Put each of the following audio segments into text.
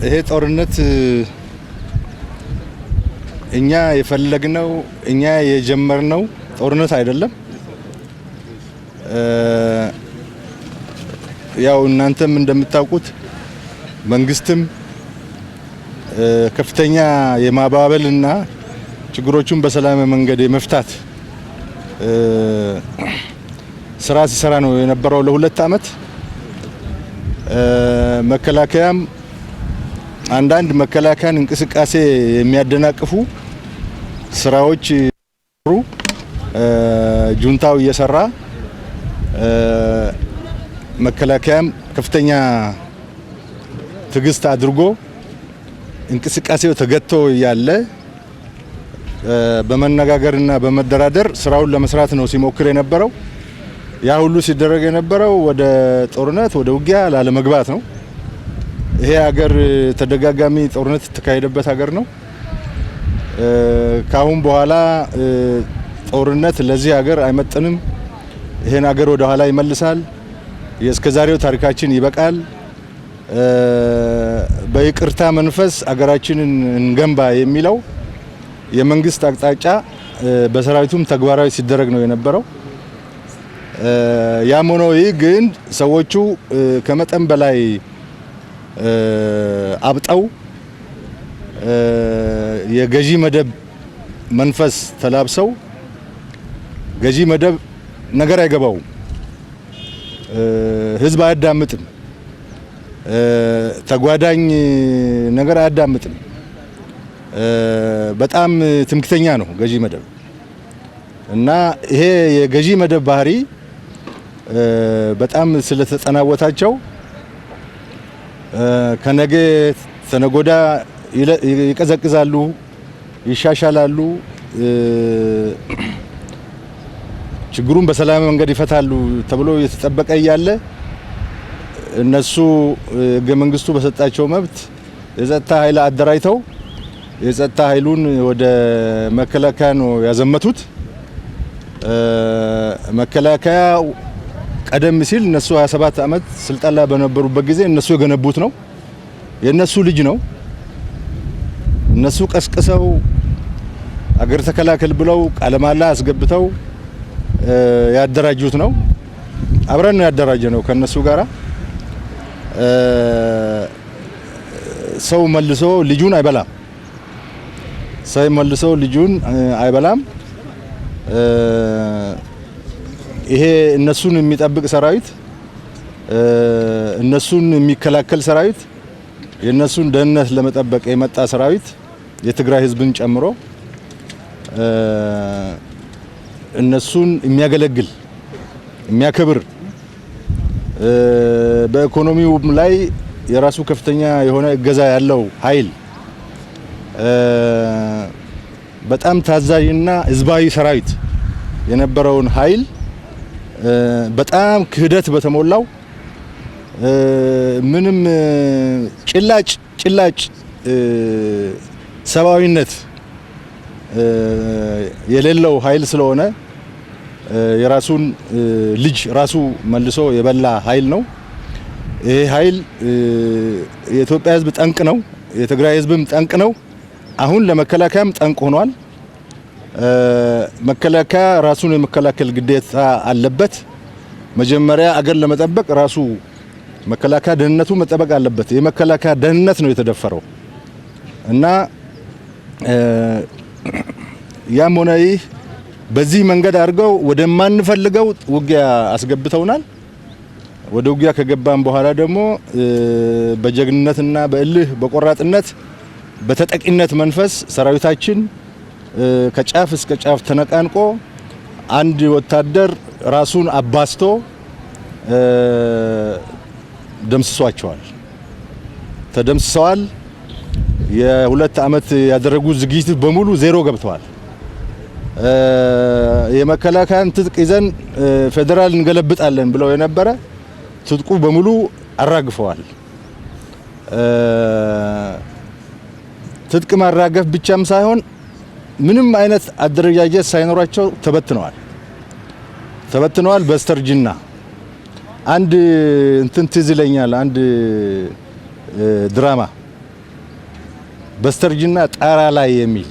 ይሄ ጦርነት እኛ የፈለግነው እኛ የጀመርነው ጦርነት አይደለም። ያው እናንተም እንደምታውቁት መንግስትም ከፍተኛ የማባበልና ችግሮቹን በሰላማዊ መንገድ የመፍታት ስራ ሲሰራ ነው የነበረው ለሁለት አመት። መከላከያም አንዳንድ መከላከያን እንቅስቃሴ የሚያደናቅፉ ስራዎች ጁንታው እየሰራ መከላከያም ከፍተኛ ትግስት አድርጎ እንቅስቃሴው ተገቶ ያለ በመነጋገርና በመደራደር ስራውን ለመስራት ነው ሲሞክር የነበረው። ያ ሁሉ ሲደረግ የነበረው ወደ ጦርነት ወደ ውጊያ ላለመግባት ነው። ይሄ ሀገር ተደጋጋሚ ጦርነት የተካሄደበት ሀገር ነው። ካሁን በኋላ ጦርነት ለዚህ ሀገር አይመጥንም። ይሄን ሀገር ወደ ኋላ ይመልሳል። የእስከዛሬው ታሪካችን ይበቃል። በይቅርታ መንፈስ ሀገራችንን እንገንባ የሚለው የመንግስት አቅጣጫ በሰራዊቱም ተግባራዊ ሲደረግ ነው የነበረው። ያም ሆኖ ይህ ግን ሰዎቹ ከመጠን በላይ አብጠው የገዢ መደብ መንፈስ ተላብሰው ገዢ መደብ ነገር አይገባውም፣ ህዝብ አያዳምጥም፣ ተጓዳኝ ነገር አያዳምጥም። በጣም ትምክተኛ ነው ገዢ መደብ እና ይሄ የገዢ መደብ ባህሪ በጣም ስለተጠናወታቸው ከነገ ተነጎዳ ይቀዘቅዛሉ፣ ይሻሻላሉ፣ ችግሩን በሰላም መንገድ ይፈታሉ ተብሎ እየተጠበቀ እያለ እነሱ ህገ መንግስቱ በሰጣቸው መብት የጸጥታ ኃይል አደራጅተው የጸጥታ ኃይሉን ወደ መከላከያ ነው ያዘመቱት። መከላከያ ቀደም ሲል እነሱ 27 አመት ስልጣን ላይ በነበሩበት ጊዜ እነሱ የገነቡት ነው፣ የነሱ ልጅ ነው። እነሱ ቀስቅሰው አገር ተከላከል ብለው ቃለ መሃላ አስገብተው ያደራጁት ነው። አብረን ነው ያደራጀ ነው ከነሱ ጋራ። ሰው መልሶ ልጁን አይበላም። ሰው መልሶ ልጁን አይበላም። ይሄ እነሱን የሚጠብቅ ሰራዊት፣ እነሱን የሚከላከል ሰራዊት፣ የነሱን ደህንነት ለመጠበቅ የመጣ ሰራዊት የትግራይ ህዝብን ጨምሮ እነሱን የሚያገለግል የሚያከብር በኢኮኖሚውም ላይ የራሱ ከፍተኛ የሆነ እገዛ ያለው ኃይል በጣም ታዛዥና ህዝባዊ ሰራዊት የነበረውን ኃይል በጣም ክህደት በተሞላው ምንም ጭላጭ ሰብአዊነት የሌለው ኃይል ስለሆነ የራሱን ልጅ ራሱ መልሶ የበላ ኃይል ነው። ይሄ ኃይል የኢትዮጵያ ህዝብ ጠንቅ ነው፣ የትግራይ ህዝብም ጠንቅ ነው። አሁን ለመከላከያም ጠንቅ ሆኗል። መከላከያ ራሱን የመከላከል ግዴታ አለበት። መጀመሪያ አገር ለመጠበቅ ራሱ መከላከያ ደህንነቱ መጠበቅ አለበት። የመከላከያ ደህንነት ነው የተደፈረው እና ያም ሆነ ይህ በዚህ መንገድ አድርገው ወደማንፈልገው ውጊያ አስገብተውናል። ወደ ውጊያ ከገባን በኋላ ደግሞ በጀግንነትና በእልህ በቆራጥነት በተጠቂነት መንፈስ ሰራዊታችን ከጫፍ እስከ ጫፍ ተነቃንቆ አንድ ወታደር ራሱን አባስቶ ደምስሷቸዋል፣ ተደምስሰዋል። የሁለት አመት ያደረጉት ዝግጅት በሙሉ ዜሮ ገብተዋል። የመከላከያን ትጥቅ ይዘን ፌደራል እንገለብጣለን ብለው የነበረ ትጥቁ በሙሉ አራግፈዋል። ትጥቅ ማራገፍ ብቻም ሳይሆን ምንም አይነት አደረጃጀት ሳይኖራቸው ተበትነዋል በስተርጅና። አንድ እንትን ትዝ ይለኛል፣ አንድ ድራማ በስተርጅና ጣራ ላይ የሚል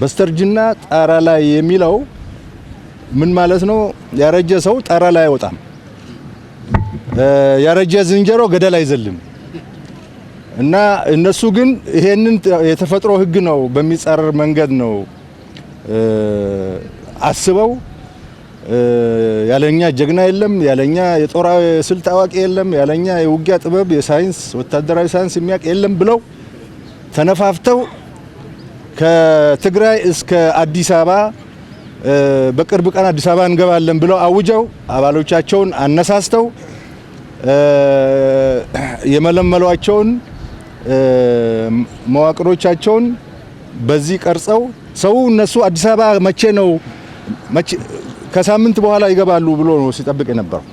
በስተርጅና ጣራ ላይ የሚለው ምን ማለት ነው? ያረጀ ሰው ጣራ ላይ አይወጣም። ያረጀ ዝንጀሮ ገደል አይዘልም። እና እነሱ ግን ይሄንን የተፈጥሮ ህግ ነው በሚጻረር መንገድ ነው አስበው ያለኛ ጀግና የለም፣ ያለኛ የጦር ስልት አዋቂ የለም፣ ያለኛ የውጊያ ጥበብ የሳይንስ ወታደራዊ ሳይንስ የሚያውቅ የለም ብለው ተነፋፍተው ከትግራይ እስከ አዲስ አበባ በቅርብ ቀን አዲስ አበባ እንገባለን ብለው አውጀው አባሎቻቸውን አነሳስተው የመለመሏቸውን መዋቅሮቻቸውን በዚህ ቀርጸው ሰው እነሱ አዲስ አበባ መቼ ከሳምንት በኋላ ይገባሉ ብሎ ነው ሲጠብቅ የነበረው።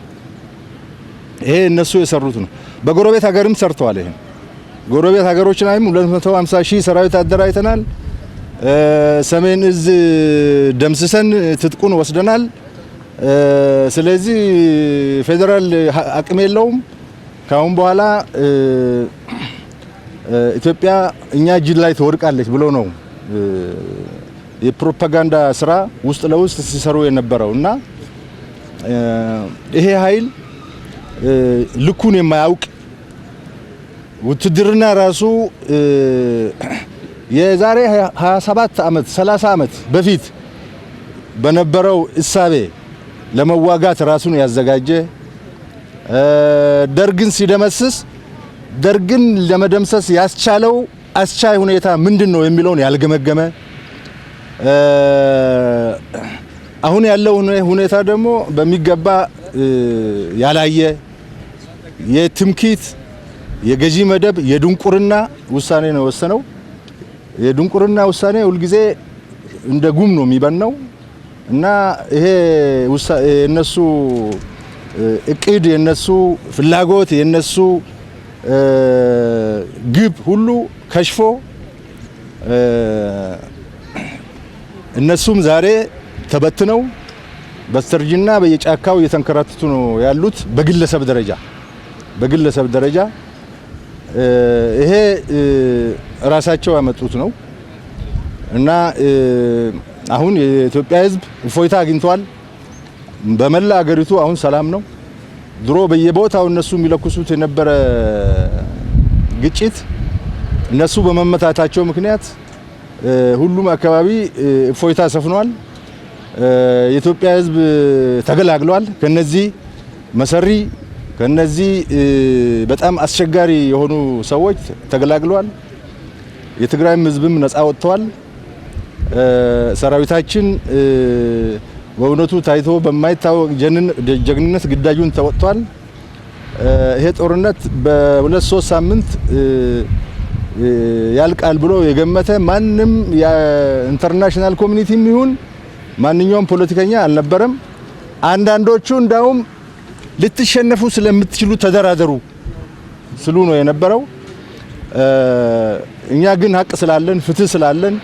ይሄ እነሱ የሰሩት ነው። በጎረቤት ሀገርም ሰርተዋል። ይሄ ጎረቤት ሀገሮች ላይም 250 ሺህ ሰራዊት አደራጅተናል። ሰሜን እዝ ደምስሰን ትጥቁን ወስደናል። ስለዚህ ፌደራል አቅም የለውም። ካሁን በኋላ ኢትዮጵያ እኛ እጅ ላይ ትወድቃለች ብሎ ነው የፕሮፓጋንዳ ስራ ውስጥ ለውስጥ ሲሰሩ የነበረው እና ይሄ ኃይል ልኩን የማያውቅ ውትድርና ራሱ የዛሬ 27 ዓመት 30 ዓመት በፊት በነበረው እሳቤ ለመዋጋት ራሱን ያዘጋጀ ደርግን ሲደመስስ ደርግን ለመደምሰስ ያስቻለው አስቻይ ሁኔታ ምንድነው የሚለውን ያልገመገመ አሁን ያለው ሁኔታ ደግሞ በሚገባ ያላየ የትምኪት የገዢ መደብ የድንቁርና ውሳኔ ነው ወሰነው። የድንቁርና ውሳኔ ሁልጊዜ እንደ ጉም ነው የሚበነው እና ይሄ የነሱ እቅድ የነሱ ፍላጎት የነሱ ግብ ሁሉ ከሽፎ እነሱም ዛሬ ተበትነው በስተርጅና በየጫካው እየተንከራተቱ ነው ያሉት። በግለሰብ ደረጃ ይሄ ራሳቸው ያመጡት ነው እና አሁን የኢትዮጵያ ሕዝብ እፎይታ አግኝቷል። በመላ አገሪቱ አሁን ሰላም ነው። ድሮ በየቦታው እነሱ የሚለኩሱት የነበረ ግጭት እነሱ በመመታታቸው ምክንያት ሁሉም አካባቢ እፎይታ ሰፍኗል። የኢትዮጵያ ሕዝብ ተገላግሏል። ከነዚህ መሰሪ ከነዚህ በጣም አስቸጋሪ የሆኑ ሰዎች ተገላግሏል። የትግራይም ሕዝብም ነፃ ወጥቷል። ሰራዊታችን በእውነቱ ታይቶ በማይታወቅ ጀግንነት ግዳጁን ተወጥቷል። ይሄ ጦርነት በ2-3 ሳምንት ያልቃል ብሎ የገመተ ማንም የኢንተርናሽናል ኮሚኒቲም ይሁን ማንኛውም ፖለቲከኛ አልነበረም። አንዳንዶቹ እንዳውም ልትሸነፉ ስለምትችሉ ተደራደሩ ስሉ ነው የነበረው። እኛ ግን ሀቅ ስላለን ፍትህ ስላለን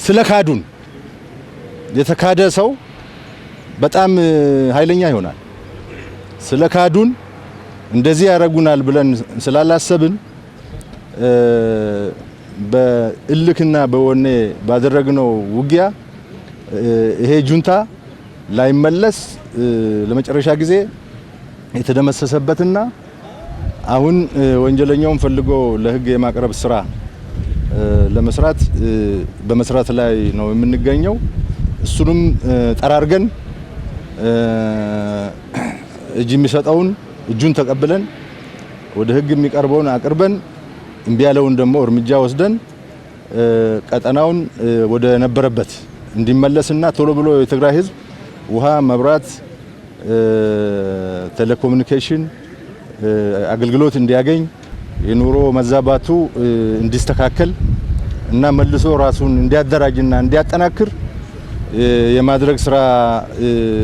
ስለካዱን የተካደ ሰው በጣም ኃይለኛ ይሆናል። ስለካዱን እንደዚህ ያረጉናል ብለን ስላላሰብን በእልክና በወኔ ባደረግነው ውጊያ ይሄ ጁንታ ላይመለስ ለመጨረሻ ጊዜ የተደመሰሰበትና አሁን ወንጀለኛውን ፈልጎ ለሕግ የማቅረብ ስራ ለመስራት በመስራት ላይ ነው የምንገኘው። እሱንም ጠራርገን እጅ የሚሰጠውን እጁን ተቀብለን ወደ ሕግ የሚቀርበውን አቅርበን እምቢ ያለውን ደግሞ እርምጃ ወስደን ቀጠናውን ወደ ነበረበት እንዲመለስና ቶሎ ብሎ የትግራይ ሕዝብ ውሃ፣ መብራት፣ ቴሌኮሙኒኬሽን አገልግሎት እንዲያገኝ የኑሮ መዛባቱ እንዲስተካከል እና መልሶ ራሱን እንዲያደራጅና እንዲያጠናክር የማድረግ ስራ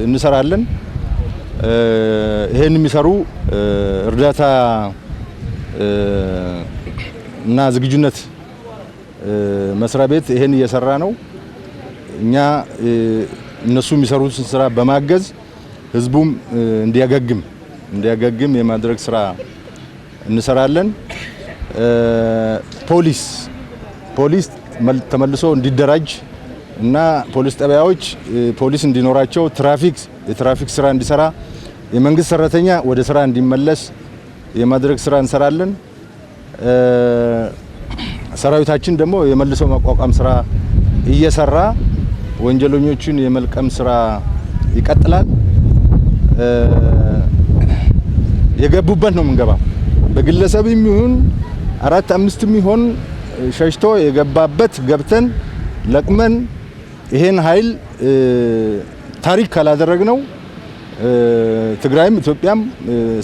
እንሰራለን። ይሄን የሚሰሩ እርዳታ እና ዝግጁነት መስሪያ ቤት ይሄን እየሰራ ነው። እኛ እነሱ የሚሰሩትን ስራ በማገዝ ህዝቡም እንዲያገግም የማድረግ ስራ እንሰራለን። ፖሊስ ተመልሶ እንዲደራጅ እና ፖሊስ ጣቢያዎች ፖሊስ እንዲኖራቸው የትራፊክ ስራ እንዲሰራ የመንግስት ሰራተኛ ወደ ስራ እንዲመለስ የማድረግ ስራ እንሰራለን። ሰራዊታችን ደግሞ የመልሶ ማቋቋም ስራ እየሰራ ወንጀለኞቹን የመልቀም ስራ ይቀጥላል። የገቡበት ነው የምንገባው። በግለሰብም ይሁን 4-5 ይሁን ሸሽቶ የገባበት ገብተን ለቅመን ይሄን ኃይል ታሪክ ካላደረግነው ትግራይም ኢትዮጵያም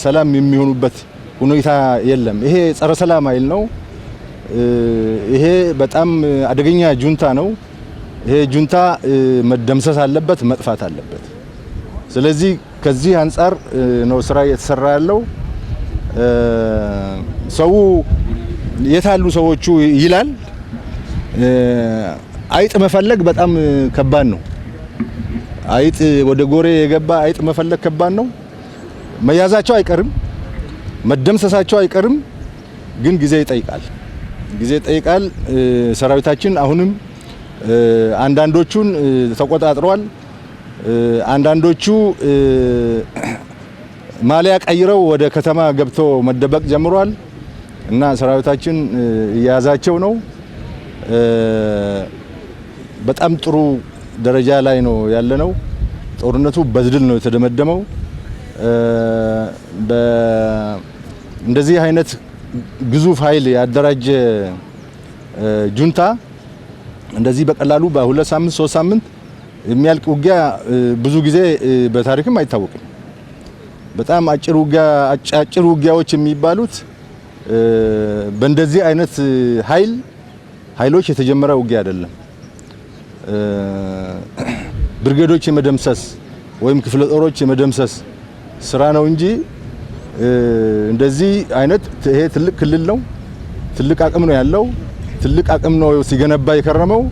ሰላም የሚሆኑበት ሁኔታ የለም። ይሄ ጸረ ሰላም ኃይል ነው። ይሄ በጣም አደገኛ ጁንታ ነው። ይሄ ጁንታ መደምሰስ አለበት፣ መጥፋት አለበት። ስለዚህ ከዚህ አንፃር ነው ስራ እየተሰራ ያለው። ሰው የታሉ ሰዎቹ ይላል። አይጥ መፈለግ በጣም ከባድ ነው። አይጥ ወደ ጎሬ የገባ አይጥ መፈለግ ከባድ ነው። መያዛቸው አይቀርም፣ መደምሰሳቸው አይቀርም፣ ግን ጊዜ ይጠይቃል። ሰራዊታችን አሁንም አንዳንዶቹን ተቆጣጥሯል። አንዳንዶቹ ማሊያ ቀይረው ወደ ከተማ ገብቶ መደበቅ ጀምሯል እና ሰራዊታችን እየያዛቸው ነው። በጣም ጥሩ ደረጃ ላይ ነው ያለነው። ጦርነቱ በድል ነው የተደመደመው። እንደዚህ አይነት ግዙፍ ኃይል ያደራጀ ጁንታ እንደዚህ በቀላሉ በ2 ሳምንት 3 ሳምንት የሚያልቅ ውጊያ ብዙ ጊዜ በታሪክም አይታወቅም። በጣም አጭር ውጊያዎች የሚባሉት በእንደዚህ አይነት ኃይሎች የተጀመረ ውጊያ አይደለም። ብርጌዶች የመደምሰስ ወይም ክፍለ ጦሮች የመደምሰስ ስራ ነው እንጂ እንደዚህ አይነት ይሄ ትልቅ ክልል ነው። ትልቅ አቅም ነው ያለው። ትልቅ አቅም ነው ሲገነባ የከረመው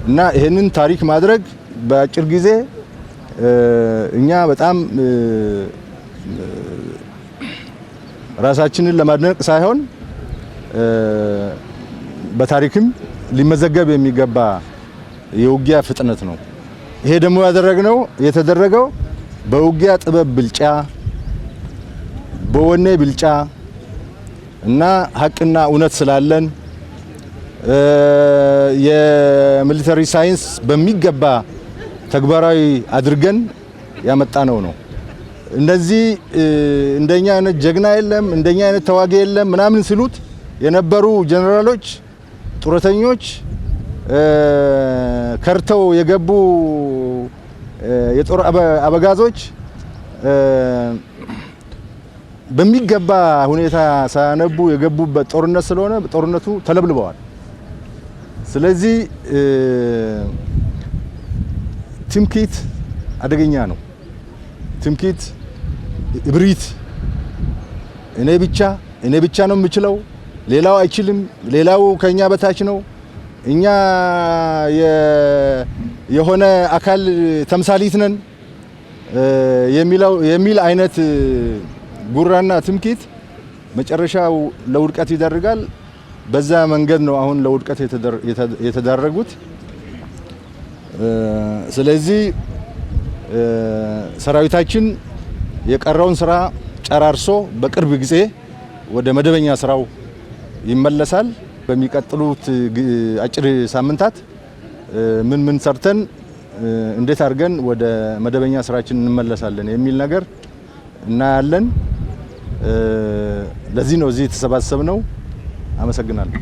እና ይሄንን ታሪክ ማድረግ በአጭር ጊዜ እኛ በጣም ራሳችንን ለማድነቅ ሳይሆን በታሪክም ሊመዘገብ የሚገባ የውጊያ ፍጥነት ነው። ይሄ ደግሞ የተደረገው በውጊያ ጥበብ ብልጫ፣ በወኔ ብልጫ እና ሀቅና እውነት ስላለን የሚሊተሪ ሳይንስ በሚገባ ተግባራዊ አድርገን ያመጣነው ነው። እንደዚህ እንደኛ አይነት ጀግና የለም፣ እንደኛ አይነት ተዋጊ የለም ምናምን ሲሉት የነበሩ ጀነራሎች፣ ጡረተኞች፣ ከርተው የገቡ የጦር አበጋዞች በሚገባ ሁኔታ ሳያነቡ የገቡበት ጦርነት ስለሆነ ጦርነቱ ተለብልበዋል። ስለዚህ ትምክህት አደገኛ ነው። ትምክህት፣ እብሪት፣ እኔ ብቻ ነው የምችለው፣ ሌላው አይችልም፣ ሌላው ከኛ በታች ነው፣ እኛ የሆነ አካል ተምሳሊት ነን የሚል አይነት ጉራና ትምክህት መጨረሻው ለውድቀት ይዳርጋል። በዛ መንገድ ነው አሁን ለውድቀት የተዳረጉት። ስለዚህ ሰራዊታችን የቀረውን ስራ ጨራርሶ በቅርብ ጊዜ ወደ መደበኛ ስራው ይመለሳል። በሚቀጥሉት አጭር ሳምንታት ምን ሰርተን እንዴት አድርገን ወደ መደበኛ ስራችን እንመለሳለን የሚል ነገር እናያለን። ለዚህ ነው እዚህ የተሰባሰብነው። አመሰግናለሁ።